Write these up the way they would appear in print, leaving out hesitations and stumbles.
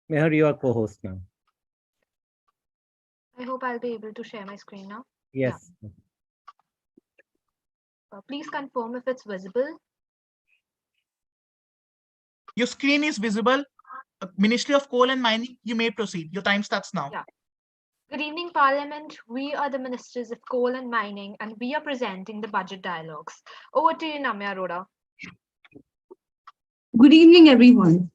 Meher, you are co-host now. I hope I'll be able to share my screen now. Yeah. Yes. Please confirm if it's visible. Your screen is visible. Ministry of Coal and Mining, you may proceed. Your time starts now. Yeah. Good evening, Parliament. We are the Ministers of Coal and Mining, and we are presenting the budget dialogues. Over to you, Namya Arora. Good evening, everyone.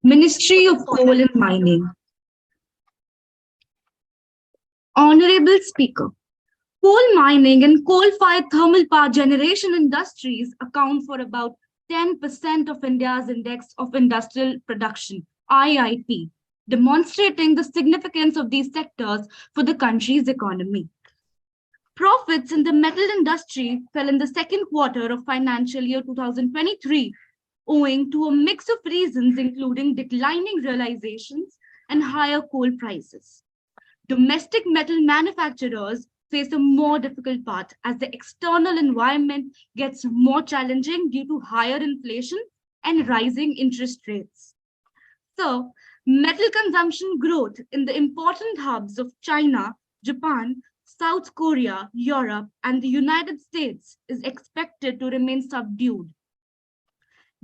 Ministry of Coal and Mining. Honorable Speaker, coal mining and coal-fired thermal power generation industries account for about 10% of India's Index of Industrial Production, IIP, demonstrating the significance of these sectors for the country's economy. Profits in the metal industry fell in the second quarter of financial year 2023, owing to a mix of reasons including declining realizations and higher coal prices. Domestic metal manufacturers face a more difficult path as the external environment gets more challenging due to higher inflation and rising interest rates. So, metal consumption growth in the important hubs of China, Japan, South Korea, Europe, and the United States is expected to remain subdued.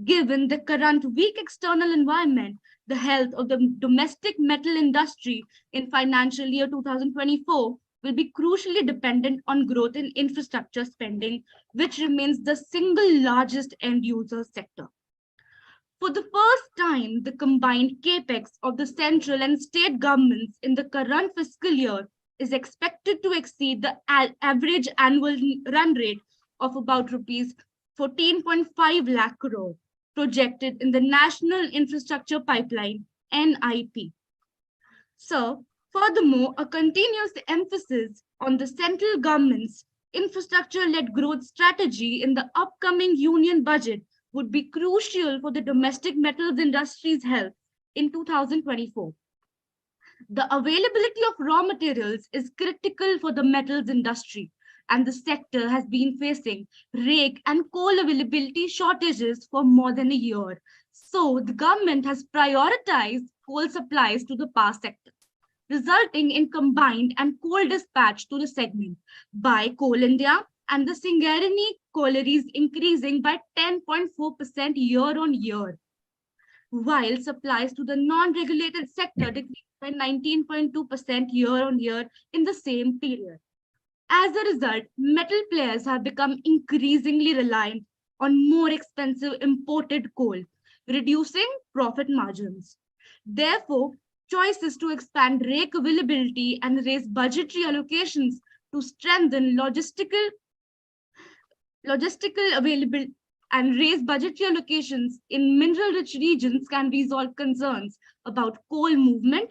Given the current weak external environment, the health of the domestic metal industry in financial year 2024 will be crucially dependent on growth in infrastructure spending, which remains the single largest end user sector. For the first time, the combined capex of the central and state governments in the current fiscal year is expected to exceed the average annual run rate of about rupees 14.5 lakh crore projected in the National Infrastructure Pipeline, NIP. So, furthermore, a continuous emphasis on the central government's infrastructure-led growth strategy in the upcoming union budget would be crucial for the domestic metals industry's health in 2024. The availability of raw materials is critical for the metals industry, and the sector has been facing rake and coal availability shortages for more than a year. So the government has prioritized coal supplies to the power sector, resulting in combined and coal dispatch to the segment by Coal India and the Singareni collieries increasing by 10.4% year on year, while supplies to the non-regulated sector decreased by 19.2% year on year in the same period. As a result, metal players have become increasingly reliant on more expensive imported coal, reducing profit margins. Therefore, choices to expand rake availability and raise budgetary allocations to strengthen logistical availability and raise budgetary allocations in mineral-rich regions can resolve concerns about coal movement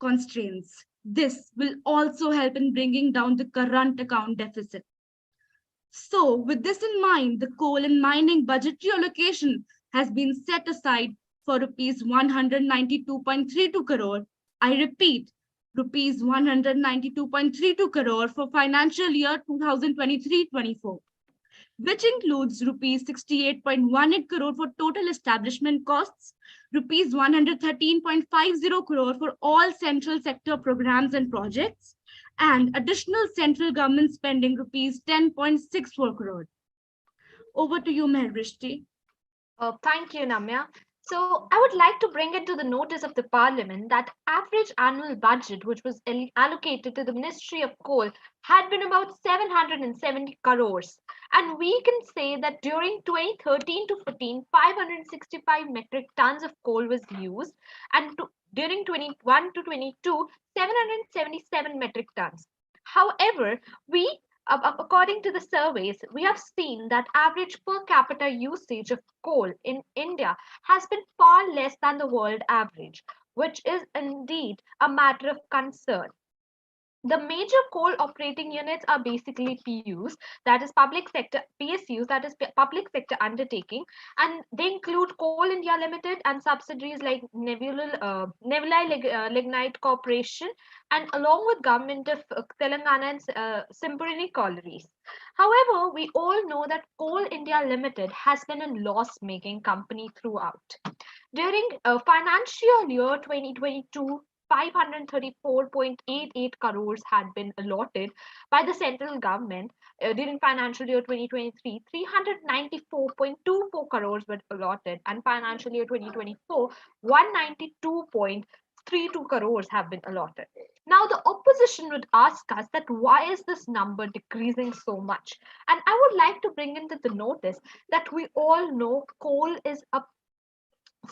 constraints. This will also help in bringing down the current account deficit. So, with this in mind, the coal and mining budgetary allocation has been set aside for rupees 192.32 crore. I repeat, rupees 192.32 crore for financial year 2023-24, which includes rupees 68.18 crore for total establishment costs, rupees 113.50 crore for all central sector programs and projects, and additional central government spending rupees 10.64 crore. Over to you, Mehrishti. Thank you, Namya. So, I would like to bring it to the notice of the Parliament that average annual budget, which was allocated to the Ministry of Coal, had been about 770 crores. And we can say that during 2013 to 14, 565 metric tons of coal was used, and during 21 to 22, 777 metric tons. However, according to the surveys, we have seen that average per capita usage of coal in India has been far less than the world average, which is indeed a matter of concern. The major coal operating units are basically PUs, that is public sector PSUs, that is public sector undertaking, and they include Coal India Limited and subsidiaries like Nebula Lignite Corporation, and along with government of Telangana and Simburani collieries. However, we all know that Coal India Limited has been a loss-making company throughout. During financial year 2022, 534.88 crores had been allotted by the central government. During financial year 2023, 394.24 crores were allotted, and financial year 2024, 192.32 crores have been allotted. Now, the opposition would ask us that why is this number decreasing so much? And I would like to bring into the notice that we all know coal is a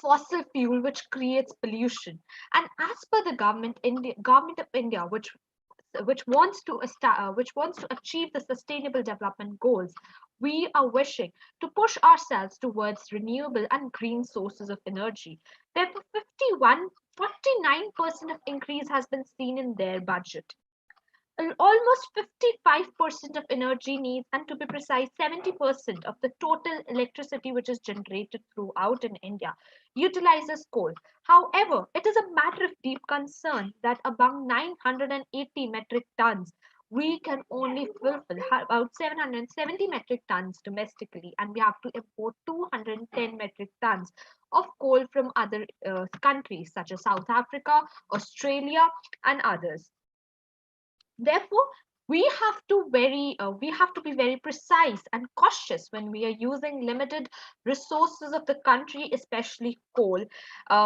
fossil fuel which creates pollution, and as per the government of India, which wants to achieve the sustainable development goals, we are wishing to push ourselves towards renewable and green sources of energy. Therefore, 49% of increase has been seen in their budget. Almost 55% of energy needs, and to be precise, 70% of the total electricity which is generated throughout in India utilizes coal. However, it is a matter of deep concern that among 980 metric tons, we can only fulfill about 770 metric tons domestically, and we have to import 210 metric tons of coal from other countries such as South Africa, Australia, and others. Therefore, we have to be very precise and cautious when we are using limited resources of the country, especially coal,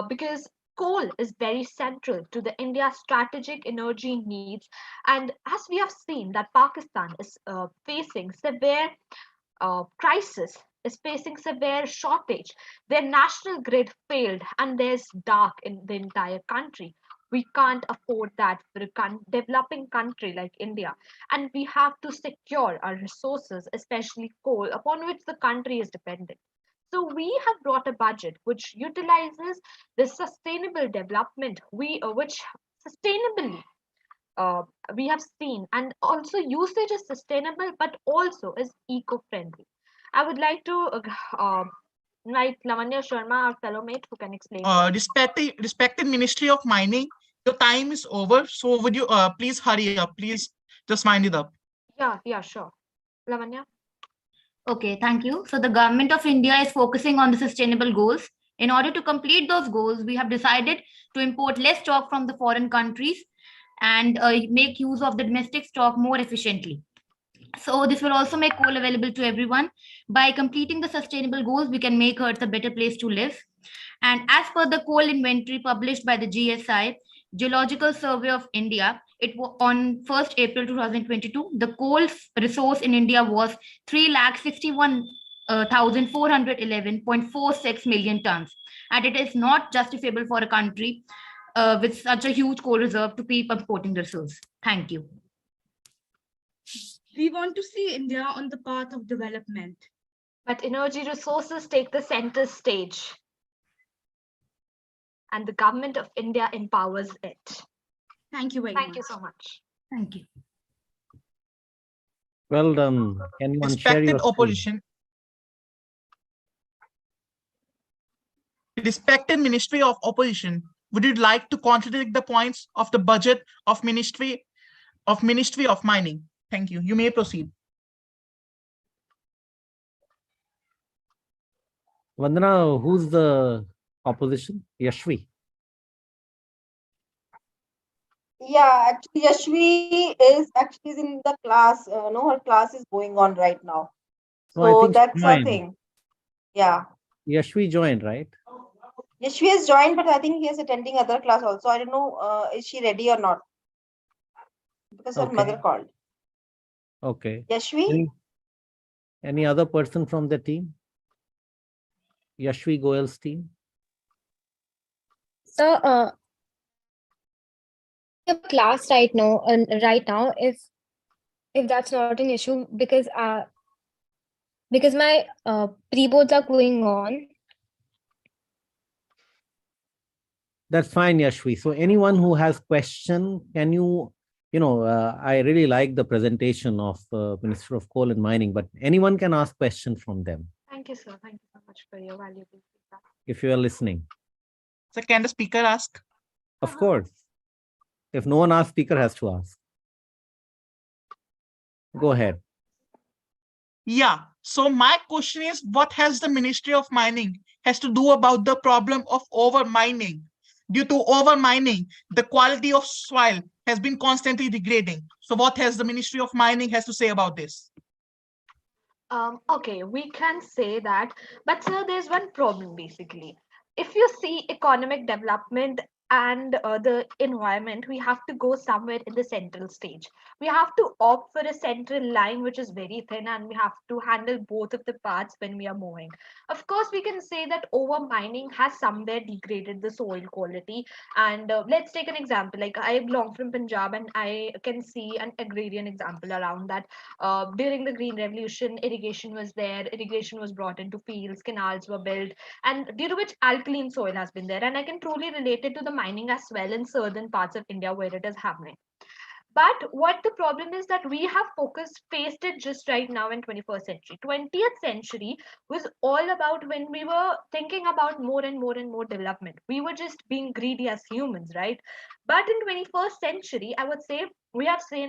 because coal is very central to the India's strategic energy needs. And as we have seen that Pakistan is facing severe crisis, is facing severe shortage. Their national grid failed, and there's dark in the entire country. We can't afford that for a developing country like India, and we have to secure our resources, especially coal, upon which the country is dependent. So we have brought a budget which utilizes the sustainable development, which sustainably uh, we have seen, and also usage is sustainable but also is eco-friendly. I would like to invite Lavanya Sharma, our fellow mate, who can explain this. Respected Ministry of Mining, your time is over. So would you please hurry up? Please just wind it up. Yeah, sure. Lavanya? Okay, thank you. So the government of India is focusing on the sustainable goals. In order to complete those goals, we have decided to import less stock from the foreign countries and make use of the domestic stock more efficiently. So this will also make coal available to everyone. By completing the sustainable goals, we can make Earth a better place to live. And as per the coal inventory published by the GSI, Geological Survey of India, on 1st April 2022, the coal resource in India was 361,411.46 million tons. And it is not justifiable for a country with such a huge coal reserve to keep importing the resource. Thank you. We want to see India on the path of development. But energy resources take the center stage, and the government of India empowers it. Thank you very much. Thank you so much. Thank you. Well done. Anyone share Respected your screen? opposition. Respected Ministry of Opposition, would you like to contradict the points of the budget of Ministry of Mining? Thank you. You may proceed. Vandana, who's the opposition? Yashvi. Yeah, actually, Yashvi is actually in the class. No, her class is going on right now. No, I So think she that's her joined. thing. Yeah. Yashvi joined, right? Yashvi has joined, but I think he is attending other class also. I don't know, is she ready or not? Because her Okay. mother called. Okay. Yashvi? Any other person from the team? Yashvi Goyal's team? So, have class right now, if that's not an issue, because my pre-boards are going on. That's fine, Yashvi. So anyone who has question, can you, I really like the presentation of Minister of Coal and Mining, but anyone can ask question from them Thank you, sir. Thank you so much for your valuable feedback. if you are listening. So can the speaker ask? Of course. If no one asks, speaker has to ask. Go ahead. Yeah. So my question is, what has the Ministry of Mining has to do about the problem of over mining? Due to over mining, the quality of soil has been constantly degrading. So what has the Ministry of Mining has to say about this? Okay, we can say that, but sir, there's one problem basically. If you see economic development and the environment, we have to go somewhere in the central stage. We have to opt for a central line which is very thin, and we have to handle both of the parts when we are moving. Of course, we can say that over mining has somewhere degraded the soil quality. And let's take an example. Like I belong from Punjab, and I can see an agrarian example around that during the Green Revolution, irrigation was there, irrigation was brought into fields, canals were built, and due to which alkaline soil has been there. And I can truly relate it to the mining as well in certain parts of India where it is happening. But what the problem is that we have faced it just right now in 21st century. 20th century was all about when we were thinking about more and more and more development. We were just being greedy as humans, right? But in 21st century, I would say we have said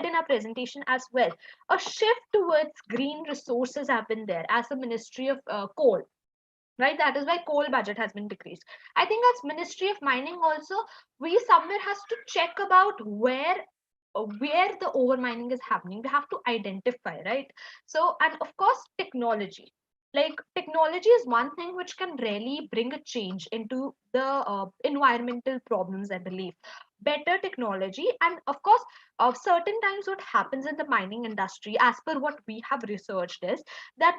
in our presentation as well, a shift towards green resources have been there as a ministry of coal, right? That is why coal budget has been decreased. I think as Ministry of Mining also, we somewhere has to check about where the over mining is happening. We have to identify, right? So, and of course technology, like technology is one thing which can really bring a change into the environmental problems, I believe. Better technology, and of course certain times what happens in the mining industry, as per what we have researched, is that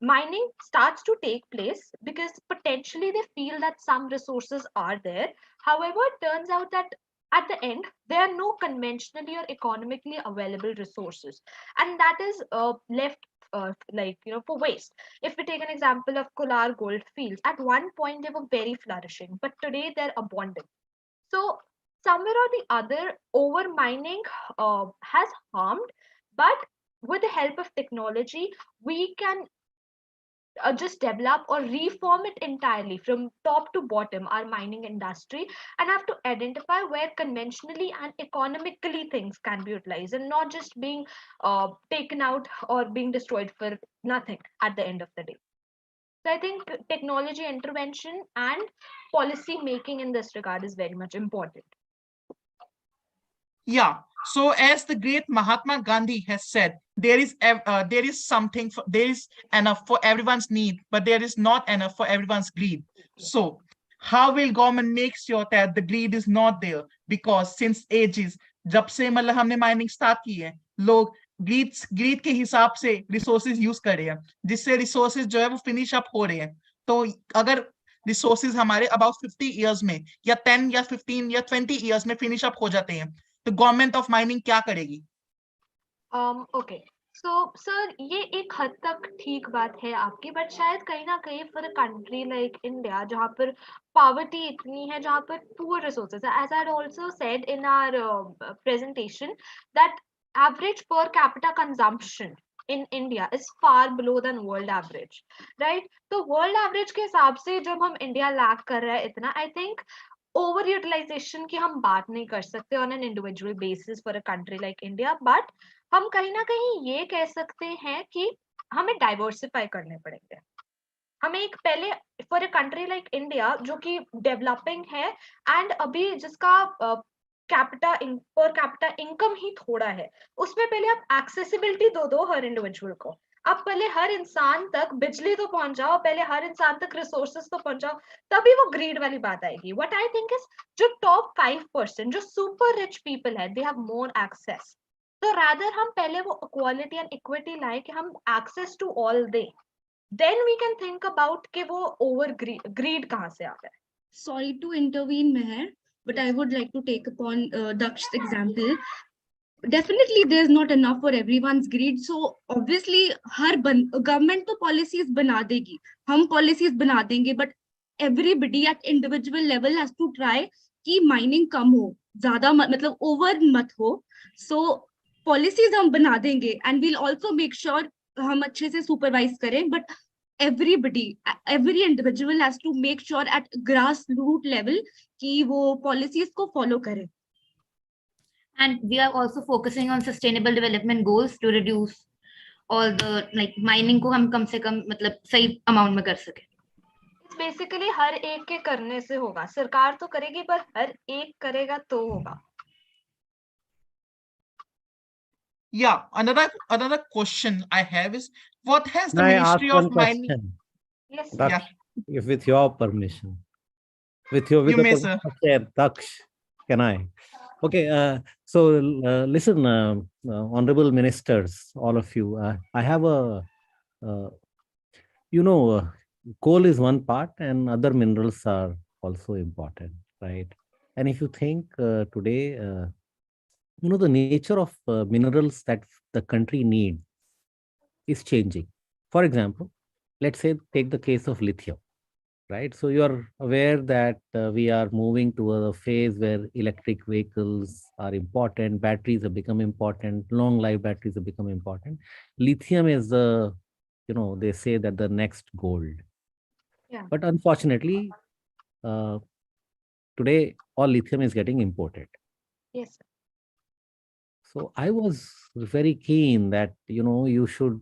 mining starts to take place because potentially they feel that some resources are there. However, it turns out that at the end there are no conventionally or economically available resources, and that is left for waste. If we take an example of Kolar gold fields, at one point they were very flourishing, but today they're abundant. So somewhere or the other, over mining has harmed, but with the help of technology, we can just develop or reform it entirely from top to bottom, our mining industry, and have to identify where conventionally and economically things can be utilized and not just being taken out or being destroyed for nothing at the end of the day. So I think technology intervention and policy making in this regard is very much important. Yeah. So as the great Mahatma Gandhi has said, there is enough for everyone's need, but there is not enough for everyone's greed. So how will government make sure that the greed is not there? Because since ages, जब से मतलब हमने mining start की है, लोग grid के हिसाब से रिसोर्सेज यूज कर रहे हैं, जिससे रिसोर्सेज जो है वो फिनिश अप हो रहे हैं. तो अगर रिसोर्सेज हमारे अबाउट 50 इयर्स में या 10 या 15 या 20 इयर्स में फिनिश अप हो जाते हैं, तो गवर्नमेंट ऑफ माइनिंग क्या करेगी? ओके, सो सर ये एक हद तक ठीक बात है आपकी, बट शायद कहीं ना कहीं for a country like India जहाँ पर पॉवर्टी इतनी है, जहाँ पर पुअर रिसोर्सेज है, as I also said in our presentation that average per capita consumption in India is far below than world average, right? तो world average के हिसाब से जब हम इंडिया लैग कर रहा है इतना, आई थिंक ओवर यूटिलाइजेशन की हम बात नहीं कर सकते on an individual basis for a country like India, but हम कहीं ना कहीं ये कह सकते हैं कि हमें डाइवर्सिफाई करने पड़ेंगे. हमें एक पहले for a country like India जो कि डेवलपिंग है एंड अभी जिसका पर कैपिटा इनकम ही थोड़ा है, उसमें पहले आप एक्सेसिबिलिटी दो हर इंडिविजुअल को. आप पहले हर इंसान तक बिजली तो पहुंचाओ, पहले हर इंसान तक रिसोर्सेस तो पहुंचाओ, तभी वो ग्रीड वाली बात आएगी. व्हाट आई थिंक इज जो टॉप 5% जो सुपर रिच पीपल है, दे हैव मोर एक्सेस. तो रादर हम पहले वो इक्वालिटी एंड इक्विटी लाए कि हम एक्सेस टू ऑल दे, then we can think about कि वो ओवर ग्रीड कहाँ से आ रहा है. Sorry to intervene, Meher, but I would like to take upon Daksh's example. Definitely there's not enough for everyone's greed, so obviously her government तो policies बना देगी, हम policies बना देंगे, but everybody at individual level has to try कि mining कम हो, ज्यादा मतलब over मत हो. So policies हम बना देंगे and we'll also make sure हम अच्छे से supervise करें, but every individual has to make sure at grassroots level कि वो policies को follow करें. And we are also focusing on sustainable development goals to reduce और लाइक माइनिंग को हम कम से कम मतलब सही अमाउंट में कर सके? बेसिकली हर एक के करने से होगा, सरकार तो करेगी पर हर एक करेगा तो होगा. Yeah, another question I have is, what has the Can I ask Ministry of one Mining? question? Yes. Daksh, Yeah, if with your permission, with you the may, permission sir. of Chair Daksh, can I? Okay, so listen, honorable ministers, all of you, I have a, uh, coal is one part and other minerals are also important, right? And if you think today, the nature of minerals that the country needs is changing. For example, let's say take the case of lithium, right? So you are aware that we are moving to a phase where electric vehicles are important, batteries have become important, long life batteries have become important. Lithium is the, they say that the next gold. Yeah. But unfortunately, today all lithium is getting imported. Yes. So I was very keen that, you should,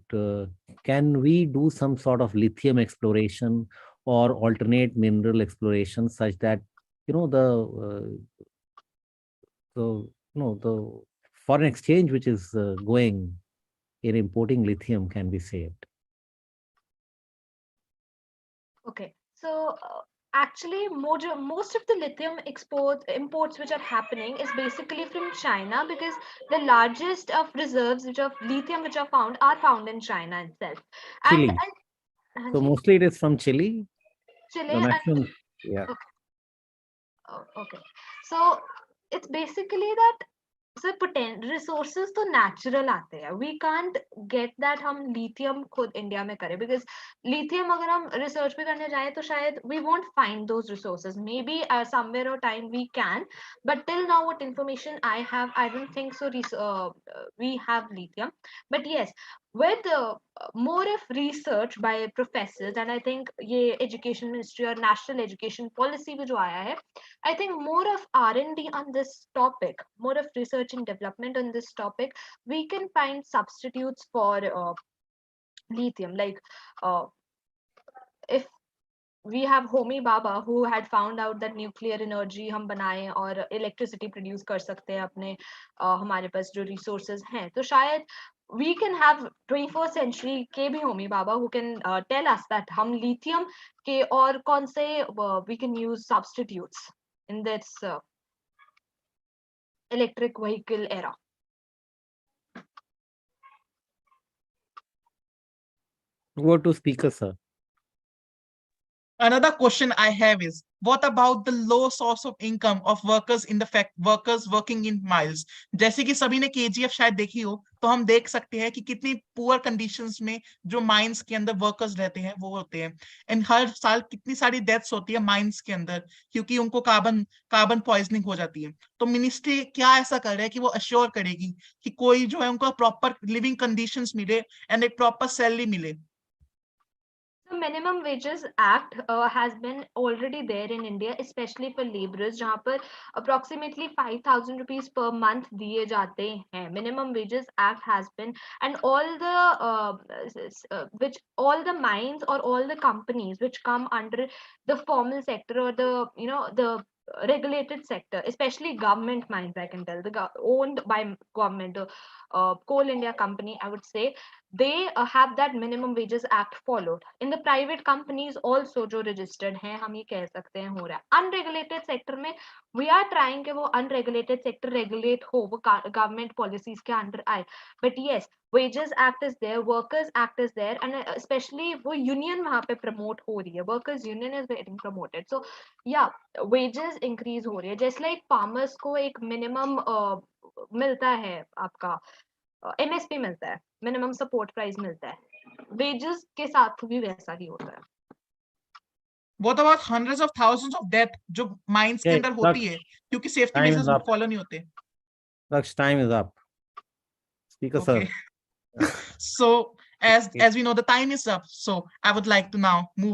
can we do some sort of lithium exploration or alternate mineral exploration such that, the foreign exchange which is going in importing lithium can be saved. Okay. So actually, most of the lithium imports which are happening is basically from China, because the largest of reserves which of lithium which are found in China itself. And Chile. So mostly it is from Chile. Chile The and maximum, yeah. okay. So it's basically that sir resources तो natural आते हैं, we can't get that हम lithium खुद India में करें, because lithium अगर हम research भी करने जाए तो शायद we won't find those resources, maybe somewhere और time we can, but till now what information I don't think so we have lithium. But yes, with more of research by professors, and I think ये education ministry और national education policy भी जो आया है, I think more of R&D on this topic, more of research and development on this topic, we can find substitutes for lithium. Like if we have Homi Baba who had found out that nuclear energy हम बनाएं और electricity produce कर सकते हैं अपने हमारे पास जो resources हैं, तो शायद we can have 21st century के भी Homi Baba who can tell us that हम lithium के और कौन से we can use substitutes in this electric vehicle era. Go to speaker, sir. Another question I have is, what about the low source of income of workers in the workers working in mines? जैसे कि सभी ने KGF शायद देखी हो, तो हम देख सकते हैं कि कितनी पुअर कंडीशंस में जो माइंस के अंदर वर्कर्स रहते हैं वो होते हैं, एंड हर साल कितनी सारी डेथ्स होती है माइंस के अंदर क्योंकि उनको कार्बन पॉइजनिंग हो जाती है. तो मिनिस्ट्री क्या ऐसा कर रहा है कि वो अश्योर करेगी कि कोई जो है उनको प्रॉपर लिविंग कंडीशंस मिले एंड एक प्रॉपर सैलरी मिले? The minimum wages act has been already there in India, especially for laborers, जहाँ पर approximately 5,000 rupees per month दिए जाते हैं. Minimum wages act has been, and all the mines or all the companies which come under the formal sector or the regulated sector, especially government mines, I can tell, owned by government, Coal India company, I would say, they have that minimum wages act followed. In the private companies also जो registered हैं, हम ये कह सकते हैं हो रहा है. Unregulated sector में we are trying कि वो unregulated sector regulate हो, वो government policies के under आए. But yes, wages act is there, workers act is there, and especially वो union वहाँ पे promote हो रही है, workers union is getting promoted. So yeah, wages increase हो रही है. Just like farmers को एक minimum मिलता है आपका MSP मिलता है, मिनिमम सपोर्ट प्राइस मिलता है, वेजेस के साथ भी वैसा ही होता है. What about hundreds of thousands of death जो माइंस के अंदर होती है क्योंकि safety Time measures is up. Follow नहीं होते? Daksh, time is up. Speaker, Okay. sir. So as we know, the time is up, so I would like to now move